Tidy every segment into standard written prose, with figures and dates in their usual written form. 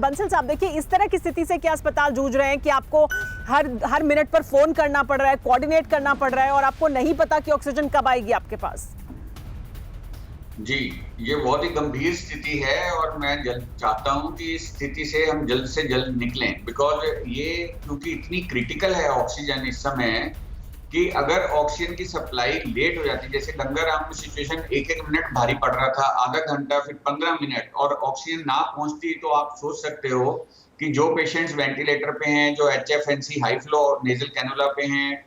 बंसल साहब देखिए, इस तरह की स्थिति से क्या अस्पताल जूझ रहे हैं कि आपको हर मिनट पर फोन करना पड़ रहा है, कोऑर्डिनेट करना पड़ रहा है और आपको नहीं पता कि ऑक्सीजन कब आएगी आपके पास। जी, ये बहुत ही गंभीर स्थिति है और मैं चाहता हूं कि इस स्थिति से हम जल्द से जल्द निकलें, बिकॉज ये क्योंकि इतनी क्रिटिकल है ऑक्सीजन इस समय कि अगर ऑक्सीजन की सप्लाई लेट हो जाती, जैसे गंगाराम में सिचुएशन एक एक मिनट भारी पड़ रहा था, आधा घंटा फिर 15 मिनट और ऑक्सीजन ना पहुंचती, तो आप सोच सकते हो कि जो पेशेंट्स वेंटिलेटर पे हैं, जो HFNC हाई फ्लो और नेजल कैनुला पे हैं,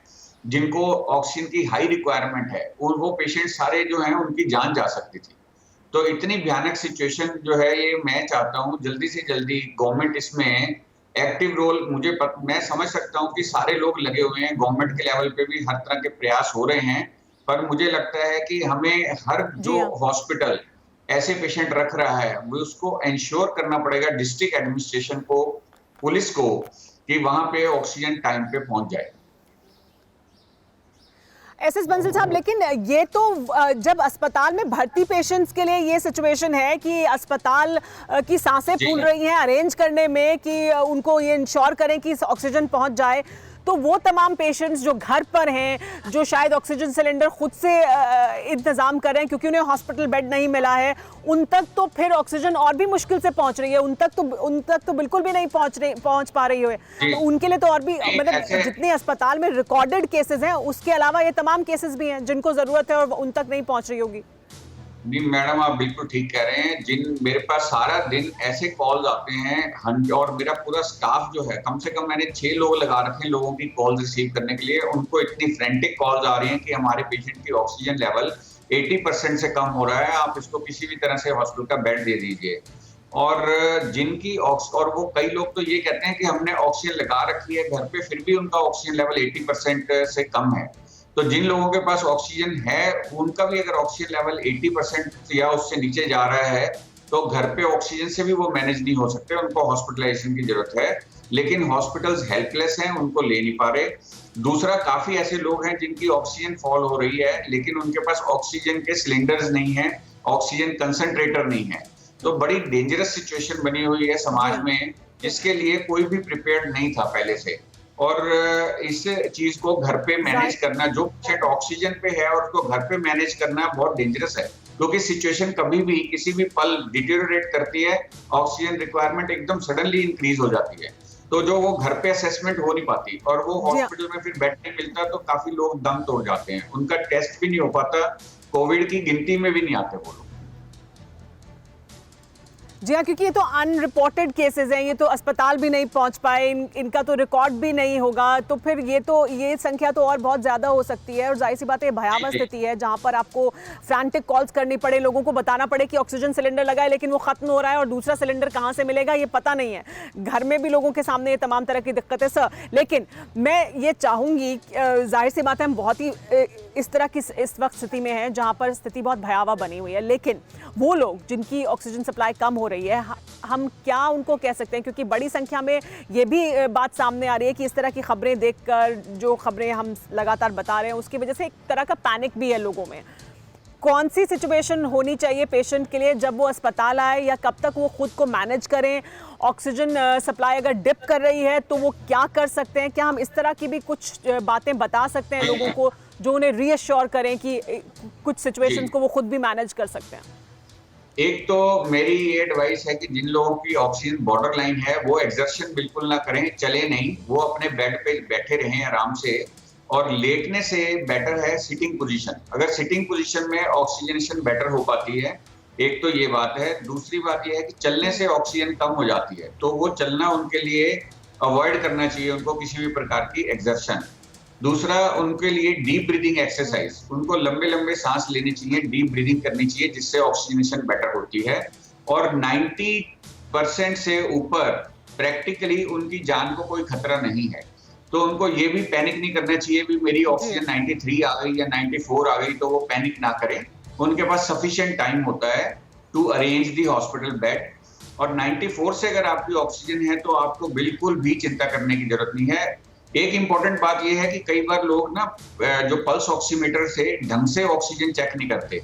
जिनको ऑक्सीजन की हाई रिक्वायरमेंट है, वो पेशेंट सारे जो हैं उनकी जान जा सकती थी। तो इतनी भयानक सिचुएशन जो है, ये मैं चाहता हूँ जल्दी से जल्दी गवर्नमेंट इसमें एक्टिव रोल, मैं समझ सकता हूँ कि सारे लोग लगे हुए हैं, गवर्नमेंट के लेवल पे भी हर तरह के प्रयास हो रहे हैं, पर मुझे लगता है कि हमें हर जी जो हाँ। हॉस्पिटल ऐसे पेशेंट रख रहा है वो उसको इंश्योर करना पड़ेगा, डिस्ट्रिक्ट एडमिनिस्ट्रेशन को, पुलिस को, कि वहां पे ऑक्सीजन टाइम पे पहुंच जाए। एसएस बंसल साहब, लेकिन ये तो जब अस्पताल में भर्ती पेशेंट्स के लिए ये सिचुएशन है कि अस्पताल की सांसें फूल रही हैं अरेंज करने में कि उनको ये इंश्योर करें कि ऑक्सीजन पहुंच जाए, तो वो तमाम पेशेंट्स जो घर पर हैं, जो शायद ऑक्सीजन सिलेंडर खुद से इंतज़ाम कर रहे हैं क्योंकि उन्हें हॉस्पिटल बेड नहीं मिला है, उन तक तो फिर ऑक्सीजन और भी मुश्किल से पहुंच रही है, उन तक तो बिल्कुल भी नहीं पहुंच पा रही है। तो उनके लिए तो और भी, मतलब जितने अस्पताल में रिकॉर्डेड केसेस हैं उसके अलावा ये तमाम केसेस भी हैं जिनको ज़रूरत है और उन तक नहीं पहुँच रही होगी। नहीं मैडम, आप बिल्कुल ठीक कह रहे हैं। मेरे पास सारा दिन ऐसे कॉल्स आते हैं, और मेरा पूरा स्टाफ जो है, कम से कम मैंने 6 लोग लगा रखे हैं लोगों की कॉल रिसीव करने के लिए। उनको इतनी फ्रेंटिक कॉल्स आ रही हैं कि हमारे पेशेंट की ऑक्सीजन लेवल 80% से कम हो रहा है, आप इसको किसी भी तरह से हॉस्पिटल का बेड दे दीजिए। और और वो कई लोग तो ये कहते हैं कि हमने ऑक्सीजन लगा रखी है घर पे, फिर भी उनका ऑक्सीजन लेवल 80% से कम है। तो जिन लोगों के पास ऑक्सीजन है, उनका भी अगर ऑक्सीजन लेवल 80% या उससे नीचे जा रहा है, तो घर पे ऑक्सीजन से भी वो मैनेज नहीं हो सकते, उनको हॉस्पिटलाइजेशन की जरूरत है। लेकिन हॉस्पिटल्स हेल्पलेस हैं, उनको ले नहीं पा रहे। दूसरा, काफी ऐसे लोग हैं जिनकी ऑक्सीजन फॉल हो रही है, लेकिन उनके पास ऑक्सीजन के सिलेंडर्स नहीं है, ऑक्सीजन कंसंट्रेटर नहीं है। तो बड़ी डेंजरस सिचुएशन बनी हुई है समाज में, जिसके लिए कोई भी प्रिपेयर्ड नहीं था पहले से। और इस चीज को घर पे मैनेज करना, जो पेशेंट ऑक्सीजन पे है और उसको घर पे मैनेज करना बहुत डेंजरस है, क्योंकि सिचुएशन कभी भी किसी भी पल डिटेरियोरेट करती है, ऑक्सीजन रिक्वायरमेंट एकदम सडनली इंक्रीज हो जाती है, तो जो वो घर पे असेसमेंट हो नहीं पाती और वो हॉस्पिटल में फिर बेड नहीं मिलता, तो काफी लोग दम तोड़ जाते हैं, उनका टेस्ट भी नहीं हो पाता, कोविड की गिनती में भी नहीं आते वो लोग। जी हाँ, क्योंकि ये तो अनरिपोर्टेड केसेस हैं, ये तो अस्पताल भी नहीं पहुंच पाए, इनका तो रिकॉर्ड भी नहीं होगा, तो फिर ये संख्या तो और बहुत ज़्यादा हो सकती है। और जाहिर सी बात है, भयावह स्थिति है जहां पर आपको फ्रैंटिक कॉल्स करनी पड़े, लोगों को बताना पड़े कि ऑक्सीजन सिलेंडर लगा है लेकिन वो ख़त्म हो रहा है और दूसरा सिलेंडर कहाँ से मिलेगा ये पता नहीं है। घर में भी लोगों के सामने ये तमाम तरह की दिक्कतें सर। लेकिन मैं ये चाहूँगी, जाहिर सी बात है हम बहुत ही इस तरह की इस वक्त स्थिति में हैं जहाँ पर स्थिति बहुत भयावह बनी हुई है, लेकिन वो लोग जिनकी ऑक्सीजन सप्लाई कम हो रही है, हम क्या उनको कह सकते हैं? क्योंकि बड़ी संख्या में ये भी बात सामने आ रही है कि इस तरह की खबरें देखकर, जो खबरें हम लगातार बता रहे हैं, उसकी वजह से एक तरह का पैनिक भी है लोगों में। कौन सी सिचुएशन होनी चाहिए पेशेंट के लिए जब वो अस्पताल आए, या कब तक वो खुद को मैनेज करें? ऑक्सीजन सप्लाई अगर डिप कर रही है तो वो क्या कर सकते हैं? क्या हम इस तरह की भी कुछ बातें बता सकते हैं लोगों को जो उन्हें रीअश्योर करें कि कुछ सिचुएशंस को वो खुद भी मैनेज कर सकते हैं? एक तो मेरी ये एडवाइस है कि जिन लोगों की ऑक्सीजन बॉर्डर लाइन है, वो एक्सर्शन बिल्कुल ना करें, चले नहीं, वो अपने बेड पे बैठे रहें आराम से। और लेटने से बेटर है सिटिंग पोजीशन। अगर सिटिंग पोजीशन में ऑक्सीजनेशन बेटर हो पाती है, एक तो ये बात है। दूसरी बात ये है कि चलने से ऑक्सीजन कम हो जाती है, तो वो चलना उनके लिए अवॉइड करना चाहिए, उनको किसी भी प्रकार की एक्सर्शन। दूसरा, उनके लिए डीप ब्रीदिंग एक्सरसाइज, उनको लंबे लंबे सांस लेनी चाहिए, डीप ब्रीदिंग करनी चाहिए, जिससे ऑक्सीजनेशन बेटर होती है। और 90% से ऊपर प्रैक्टिकली उनकी जान को कोई खतरा नहीं है, तो उनको ये भी पैनिक नहीं करना चाहिए भी मेरी ऑक्सीजन 93 आ गई या 94 आ गई, तो वो पैनिक ना करें। उनके पास सफिशिएंट टाइम होता है to arrange the hospital bed. और 94 से अगर आपकी ऑक्सीजन है तो आपको बिल्कुल भी चिंता करने की जरूरत नहीं है। एक इंपॉर्टेंट बात यह है कि कई बार लोग ना जो पल्स ऑक्सीमीटर से ढंग से ऑक्सीजन चेक नहीं करते,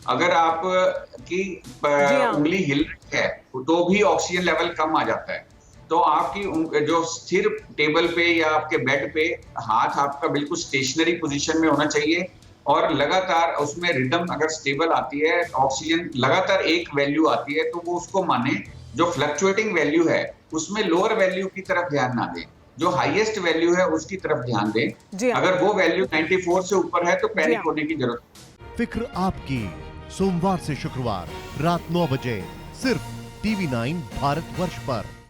अगर आप की जी हाँ। उंगली हिल रही है तो भी ऑक्सीजन लेवल कम आ जाता है। तो आपकी जो स्थिर टेबल पे या आपके बेड पे हाथ आपका बिल्कुल स्टेशनरी पोजीशन में होना चाहिए और लगातार उसमें रिदम अगर स्टेबल आती है, ऑक्सीजन लगातार एक वैल्यू आती है तो वो उसको माने। जो फ्लक्चुएटिंग वैल्यू है उसमें लोअर वैल्यू की तरफ ध्यान ना दें, जो हाईएस्ट वैल्यू है उसकी तरफ ध्यान दें। जी हाँ। अगर वो वैल्यू 94 से ऊपर है तो जी पैनिक हाँ। होने की जरूरत। फिक्र आपकी, सोमवार से शुक्रवार रात 9 बजे सिर्फ TV9 भारतवर्ष पर।